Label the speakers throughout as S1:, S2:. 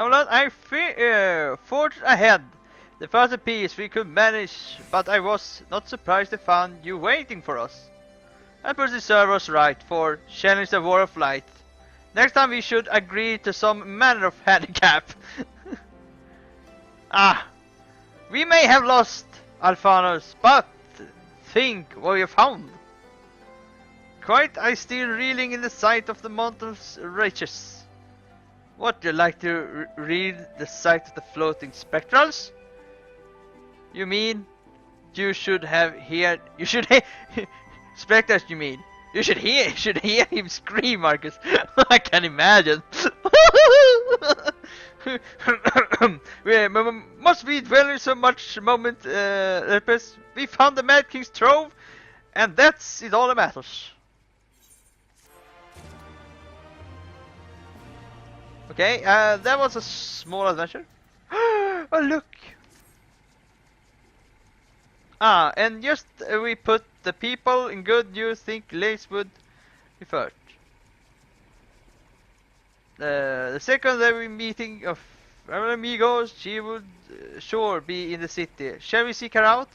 S1: I forged ahead. The faster piece we could manage, but I was not surprised to find you waiting for us. And Percy Sir was right, for challenge the war of light. Next time we should agree to some manner of handicap. We may have lost Alphanos, but think what we have found. Quite, I still reeling in the sight of the mountain's riches. What, you like to read the sight of the floating spectrals? You mean you should have heard? You should spectrals. You mean you should hear him scream, Marcus. I can imagine. We must we dwell in so much moment, we found the Mad King's trove, and that's it all that matters. Okay, that was a small adventure. Oh look! And just we put the people in good you think Lace would prefer. The secondary meeting of our amigos, she would sure be in the city. Shall we seek her out?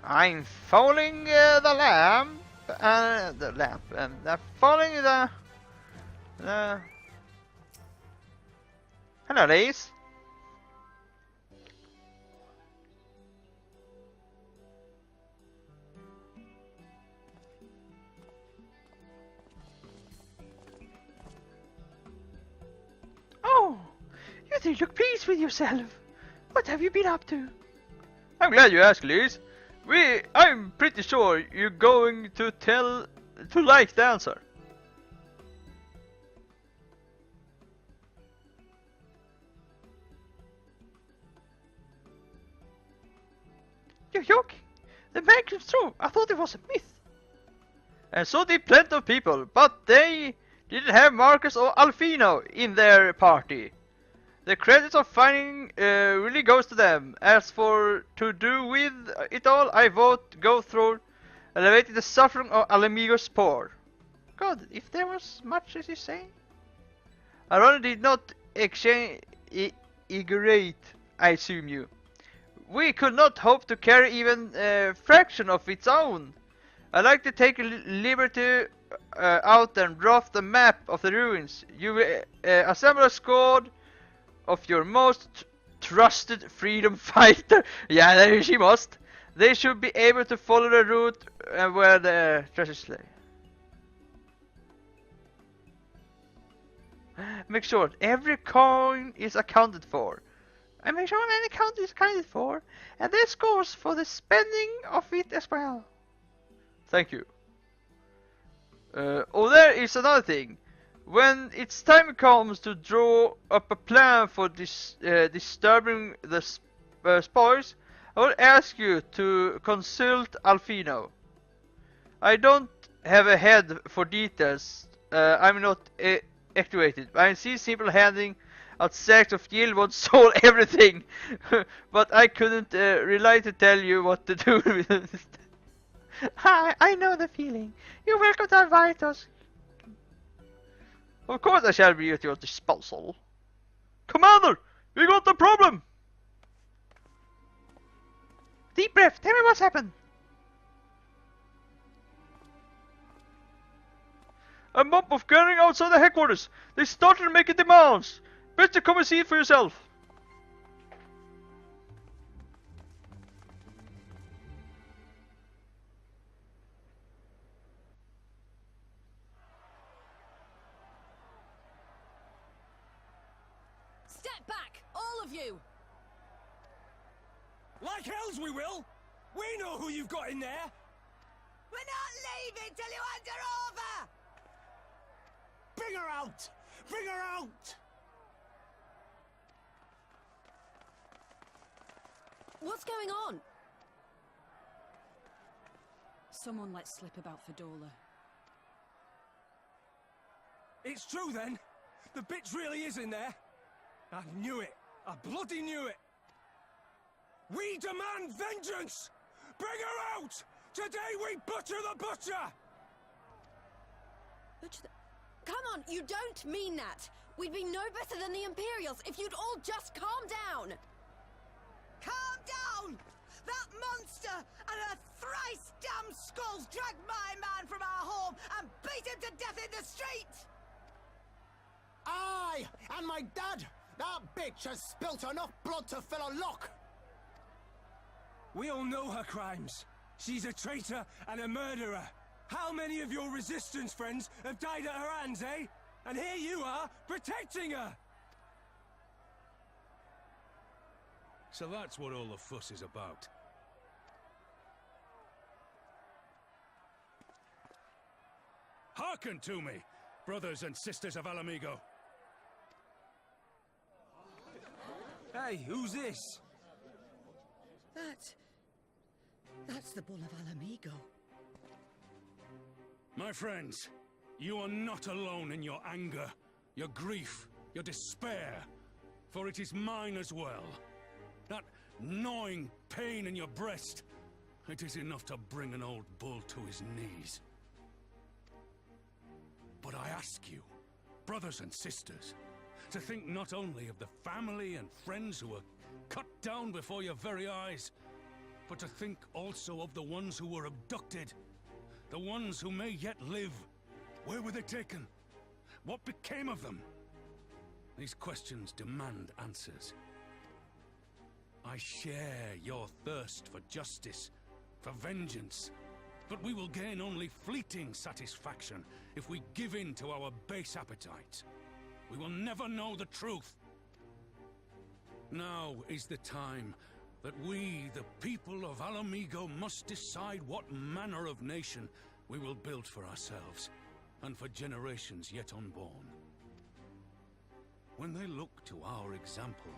S1: I'm following the lamp. I'm following the. Hello, Lace. Oh, you do look pleased with yourself. What have you been up to? I'm glad you asked, Liz. I'm pretty sure you're going to like the answer. You're joking. The man came through. I thought it was a myth. And so did plenty of people, but they didn't have Marcus or Alfino in their party. The credit of finding really goes to them. As for to do with it all, I vote go through elevating the suffering of Alamigo's poor. God, if there was much as you say. I rather did not exaggerate, I assume you. We could not hope to carry even a fraction of its own. I like to take a liberty out and draft the map of the ruins. You will assemble a squad of your most trusted freedom fighter. Yeah, there she must. They should be able to follow the route where the treasures lay. Make sure every coin is accounted for. I make sure any count is accounted for, and this goes for the spending of it as well. Thank you. Oh, there is another thing. When its time comes to draw up a plan for disturbing the spoils, I will ask you to consult Alfino. I don't have a head for details. I'm not actuated. I see simple handing out sacks of yield would solve everything, but I couldn't rely to tell you what to do with it. I know the feeling. You're welcome to invite us. Of course I shall be at your disposal. Commander, we got a problem! Deep breath, tell me what's happened. A mob of gathering outside the headquarters. They started making demands. Better come and see it for yourself.
S2: Step back, all of you!
S3: Like hells we will! We know who you've got in there!
S2: We're not leaving till you hand her over!
S3: Bring her out! Bring her out!
S2: What's going on? Someone let slip about Fedora.
S3: It's true then! The bitch really is in there! I knew it! I bloody knew it! We demand vengeance! Bring her out! Today we butcher the butcher!
S2: Butcher the... Come on, you don't mean that! We'd be no better than the Imperials if you'd all just calm down! Calm down! That monster and her thrice damned skulls dragged my man from our home and beat him to death in the street!
S3: Aye! And my dad! That bitch has spilt enough blood to fill a lock!
S4: We all know her crimes. She's a traitor and a murderer. How many of your resistance friends have died at her hands, eh? And here you are, protecting her!
S5: So that's what all the fuss is about. Hearken to me, brothers and sisters of Alamigo.
S4: Hey, who's this?
S2: That's the Bull of Alamigo.
S5: My friends, you are not alone in your anger, your grief, your despair, for it is mine as well. That gnawing pain in your breast, it is enough to bring an old bull to his knees. But I ask you, brothers and sisters, to think not only of the family and friends who were cut down before your very eyes, but to think also of the ones who were abducted, the ones who may yet live. Where were they taken? What became of them? These questions demand answers. I share your thirst for justice, for vengeance, but we will gain only fleeting satisfaction if we give in to our base appetites. We will never know the truth. Now is the time that we, the people of Alamigo, must decide what manner of nation we will build for ourselves, and for generations yet unborn. When they look to our example,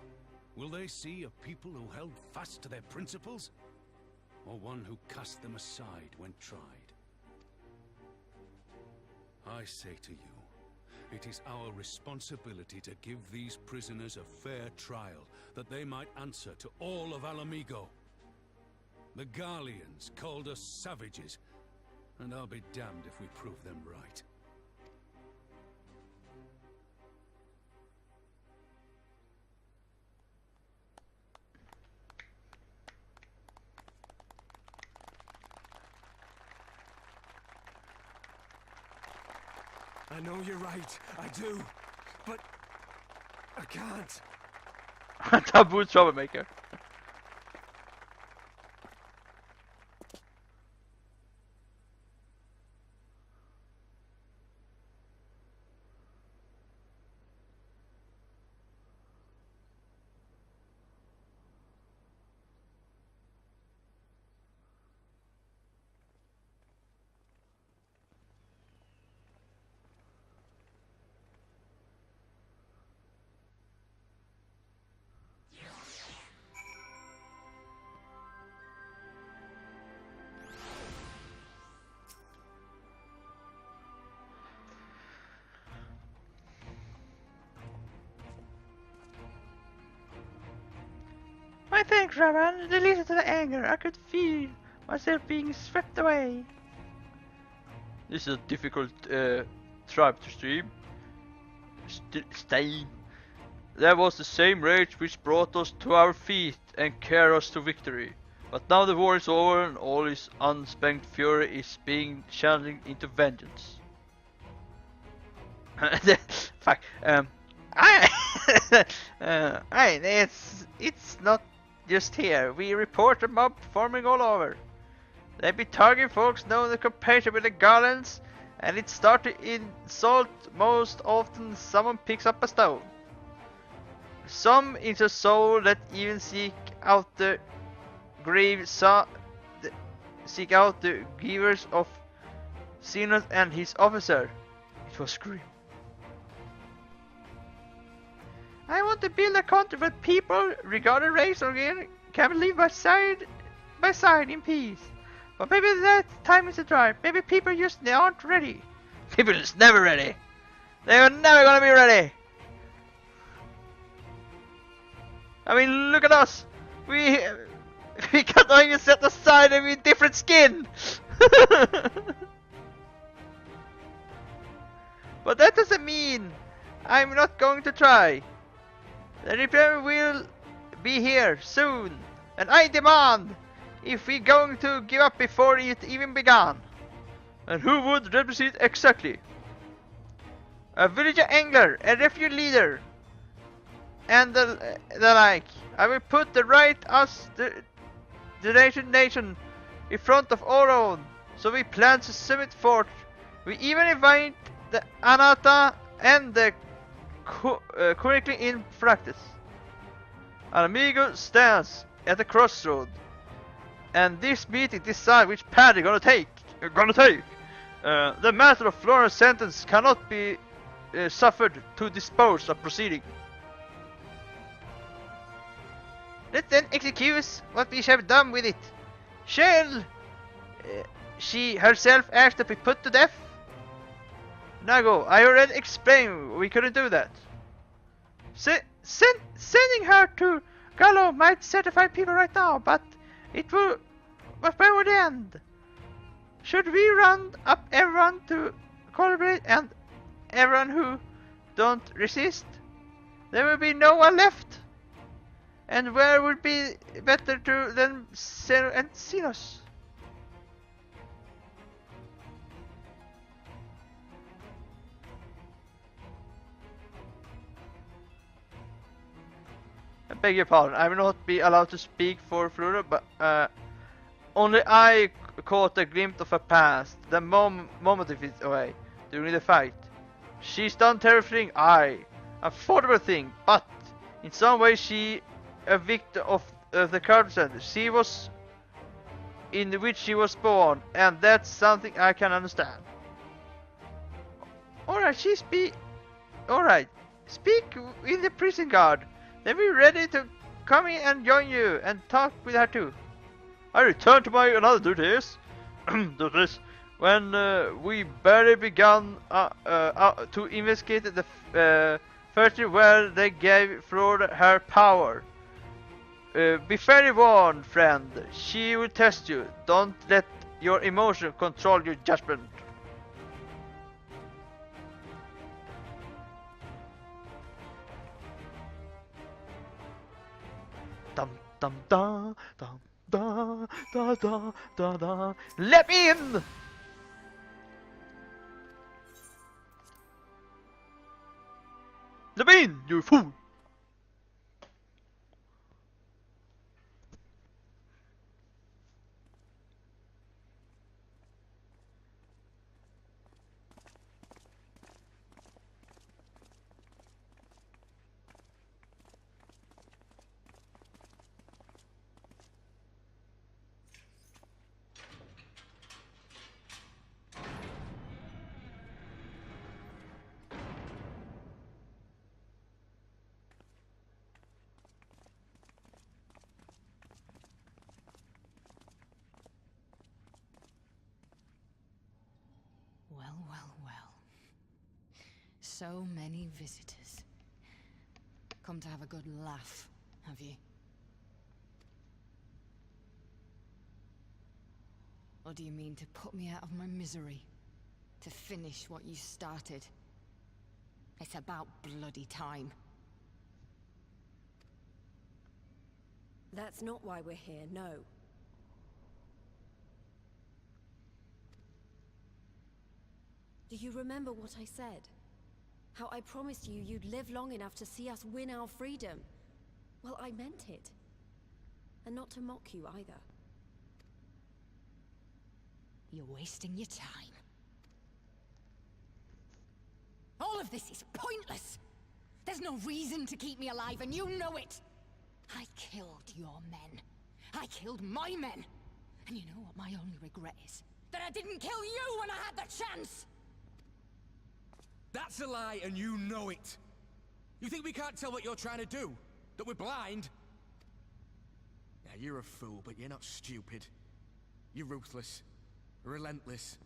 S5: will they see a people who held fast to their principles, or one who cast them aside when tried? I say to you, it is our responsibility to give these prisoners a fair trial, that they might answer to all of Alamigo. The Garleans called us savages, and I'll be damned if we prove them right.
S4: I know you're right, I do. But I can't.
S1: Taboo troublemaker. I think, Ravan, release to the anger. I could feel myself being swept away. This is a difficult tribe to stream. Steam. There was the same rage which brought us to our feet and carried us to victory. But now the war is over and all his unspent fury is being channeled into vengeance. Fuck. It's not just here. We report a mob forming all over. They be targeting folks known to compare with the Garlands, and it start to insult most often someone picks up a stone. Some is a soul that even seek out the grave, seek out the givers of Xenos and his officer. It was grim. I want to build a country where people, regardless of race or religion, can live by side in peace. But maybe that time is a drive. Maybe people just aren't ready. People just never ready. They're never gonna be ready. I mean, look at us. We can only set aside them in different skin! But that doesn't mean I'm not going to try. The repair will be here soon, and I demand if we're going to give up before it even began. And who would represent exactly? A villager angler, a refuge leader, and the like. I will put the right us the nation in front of our own, so we plan to summit forth. We even invite the Anata and the correctly in practice. An amigo stands at the crossroad, and this meeting decide which path they're gonna take. The matter of Florence sentence cannot be suffered to dispose of proceeding. Let then execute what we have done with it. Shall she herself ask to be put to death? Nago, I already explained we couldn't do that. Sending her to Gallo might satisfy people right now, but where would it end? Should we round up everyone to collaborate and everyone who don't resist? There will be no one left. And where would be better to than Zeno and Xenos? I beg your pardon, I will not be allowed to speak for Flora, but only I caught a glimpse of her past, the moment of it away, during the fight. She's done terrifying, a formidable thing, but in some way she a victim of the circumstances she was in which she was born, and that's something I can understand. Alright, speak with the prison guard. Then we're ready to come in and join you and talk with her too. I return to my another duties. When we barely began to investigate the factory where they gave Flora her power. Be very warned, friend. She will test you. Don't let your emotion control your judgment. Dum dum da dum da da da da da. Let me in! Let me in, you fool!
S2: Well. So many visitors. Come to have a good laugh, have you? Or do you mean to put me out of my misery? To finish what you started? It's about bloody time.
S6: That's not why we're here, no. Do you remember what I said? How I promised you you'd live long enough to see us win our freedom? Well, I meant it. And not to mock you either.
S2: You're wasting your time. All of this is pointless! There's no reason to keep me alive, and you know it! I killed your men. I killed my men! And you know what my only regret is? That I didn't kill you when I had the chance!
S4: That's a lie, and you know it. You think we can't tell what you're trying to do? That we're blind? Yeah, you're a fool, but you're not stupid. You're ruthless. Relentless.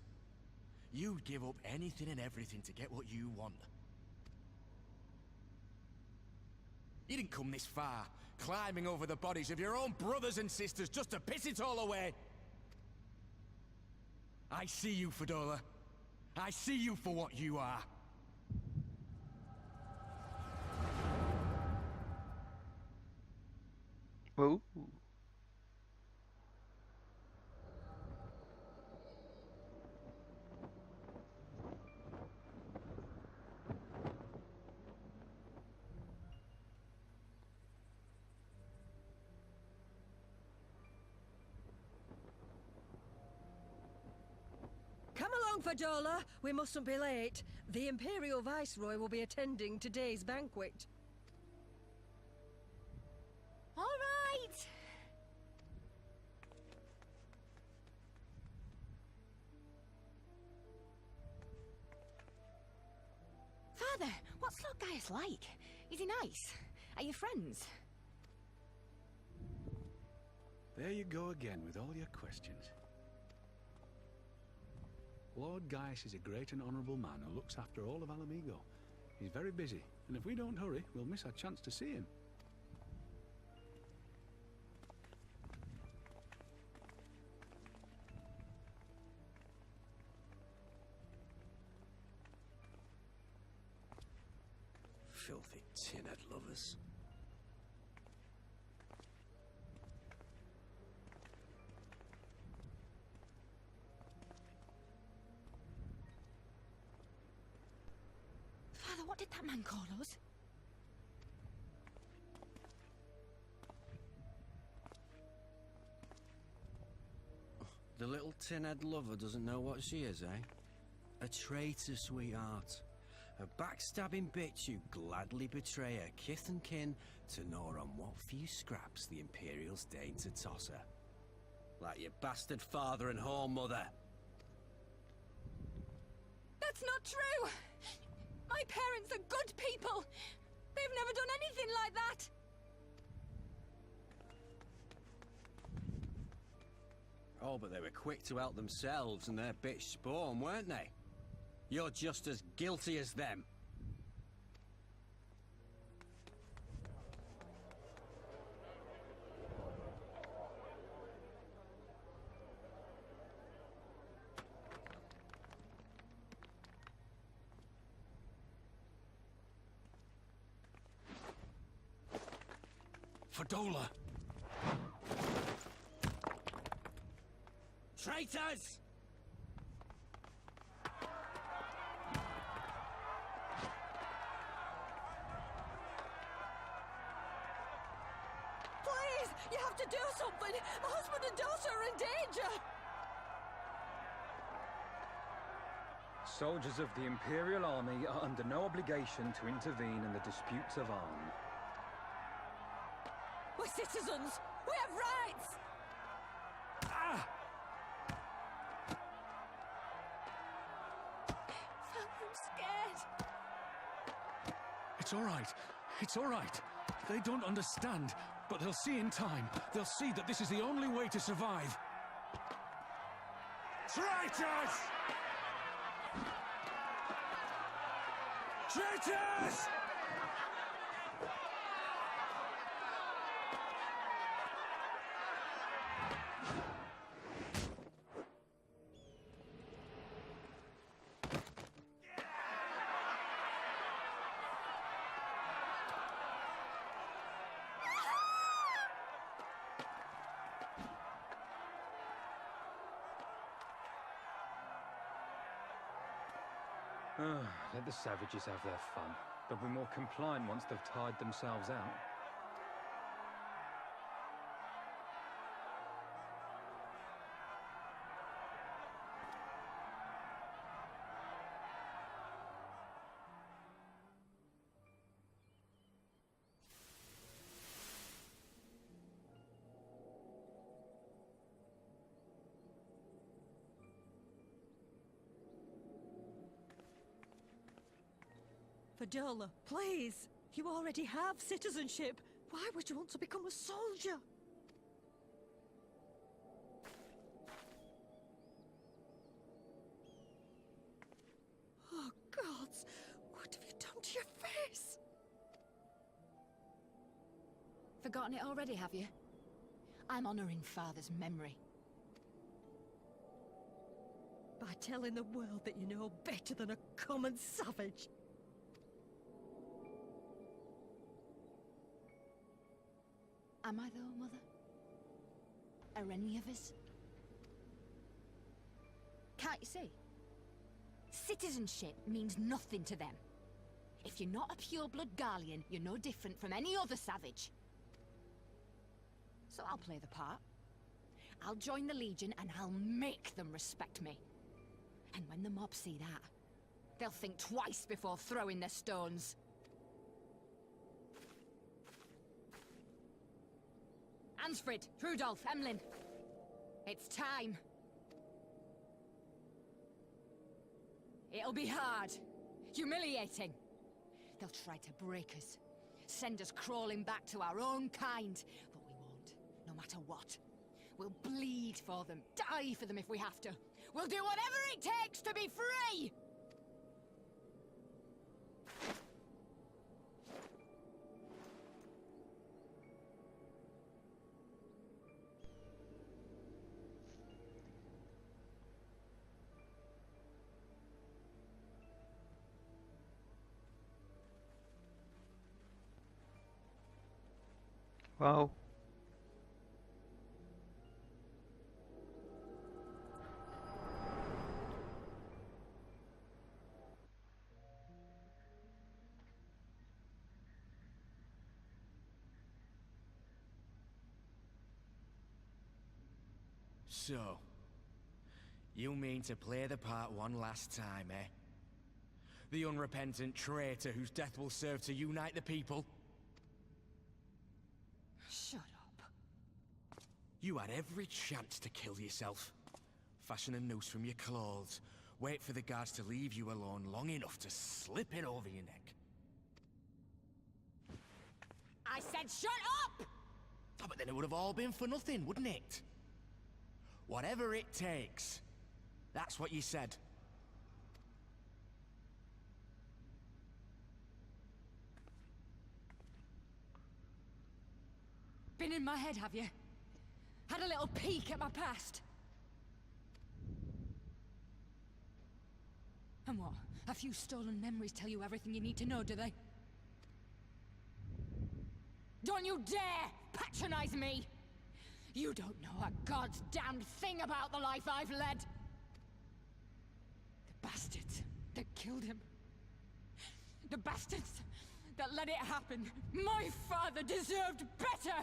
S4: You'd give up anything and everything to get what you want.
S7: You didn't come this far, climbing over the bodies of your own brothers and sisters just to piss it all away. I see you, Fadola. I see you for what you are.
S1: Ooh.
S2: Come along, Fadola. We mustn't be late. The Imperial Viceroy will be attending today's banquet.
S6: All right. Father, what's Lord Gaius like? Is he nice? Are you friends?
S5: There you go again with all your questions. Lord Gaius is a great and honourable man who looks after all of Alamigo. He's very busy, and if we don't hurry, we'll miss our chance to see him.
S3: Filthy tin-head lovers.
S6: Father, what did that man call us?
S3: The little tin-head lover doesn't know what she is, eh? A traitor, sweetheart. A backstabbing bitch who'd gladly betray her kith and kin to gnaw on what few scraps the Imperials deign to toss her. Like your bastard father and whore mother.
S2: That's not true! My parents are good people! They've never done anything like that!
S3: Oh, but they were quick to help themselves and their bitch spawn, weren't they? You're just as guilty as them.
S5: Fadola!
S3: Traitors!
S2: Please! You have to do something! My husband and daughter are in danger!
S8: Soldiers of the Imperial Army are under no obligation to intervene in the disputes of arms.
S2: We're citizens! We have rights!
S5: Ah!
S2: I'm scared.
S5: It's all right. It's all right. They don't understand, but they'll see in time. They'll see that this is the only way to survive.
S3: Traitors! Traitors!
S8: Let the savages have their fun. They'll be more compliant once they've tired themselves out.
S2: Fadola, please! You already have citizenship. Why would you want to become a soldier? Oh, gods! What have you done to your face? Forgotten it already, have you? I'm honoring Father's memory. By telling the world that you're no better than a common savage. Am I though, Mother? Are any of us? Can't you see? Citizenship means nothing to them. If you're not a pure-blood Garlean, you're no different from any other savage. So I'll play the part. I'll join the Legion and I'll make them respect me. And when the mob see that, they'll think twice before throwing their stones. Ansfrid, Rudolph, Emlyn. It's time. It'll be hard. Humiliating. They'll try to break us. Send us crawling back to our own kind. But we won't, no matter what. We'll bleed for them, die for them if we have to. We'll do whatever it takes to be free!
S1: Wow.
S7: So, you mean to play the part one last time, eh? The unrepentant traitor whose death will serve to unite the people?
S2: Shut up.
S7: You had every chance to kill yourself. Fashion a noose from your clothes. Wait for the guards to leave you alone long enough to slip it over your neck.
S2: I said shut up!
S7: Oh, but then it would have all been for nothing, wouldn't it? Whatever it takes. That's what you said.
S2: Been in my head, have you? Had a little peek at my past? And what? A few stolen memories tell you everything you need to know, do they? Don't you dare patronize me! You don't know a god's damned thing about the life I've led! The bastards that killed him. The bastards that let it happen. My father deserved better!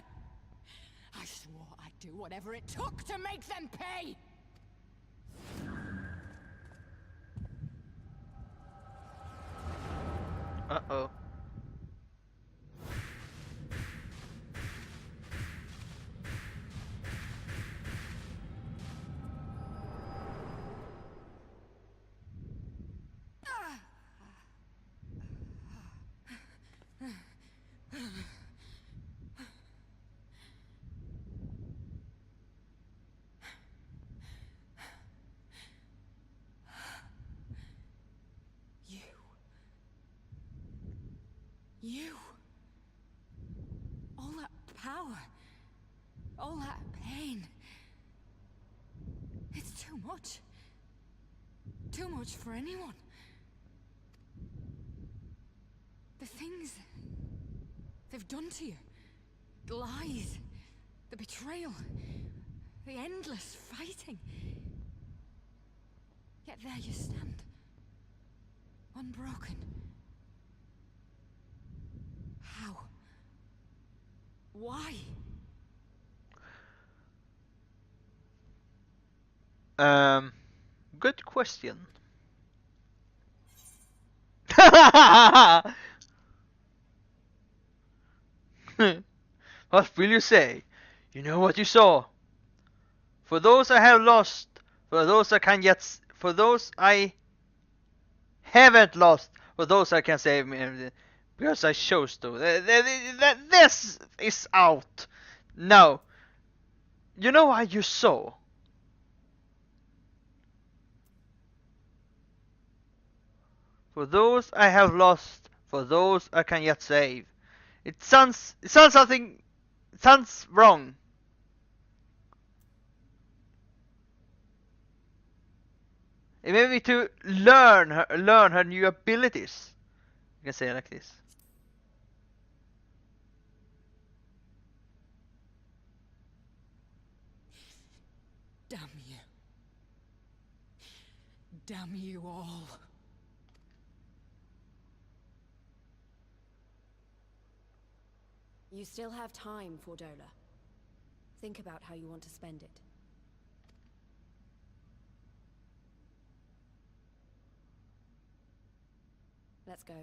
S2: I swore I'd do whatever it took to make them pay!
S1: Uh-oh.
S2: You. All that power. All that pain. It's too much. Too much for anyone. The things they've done to you. The lies. The betrayal. The endless fighting. Yet there you stand. Unbroken. How? Why?
S1: Good question. What will you say? You know what you saw. For those I have lost, for those I can yet, for those I haven't lost, for those I can save me. Because I chose to. This is out. No. You know what you saw? For those I have lost, for those I can yet save. It sounds something sounds wrong. It made me to learn her new abilities. You can say it like this.
S2: Damn you. Damn you all.
S6: You still have time, Fordola. Think about how you want to spend it. Let's go.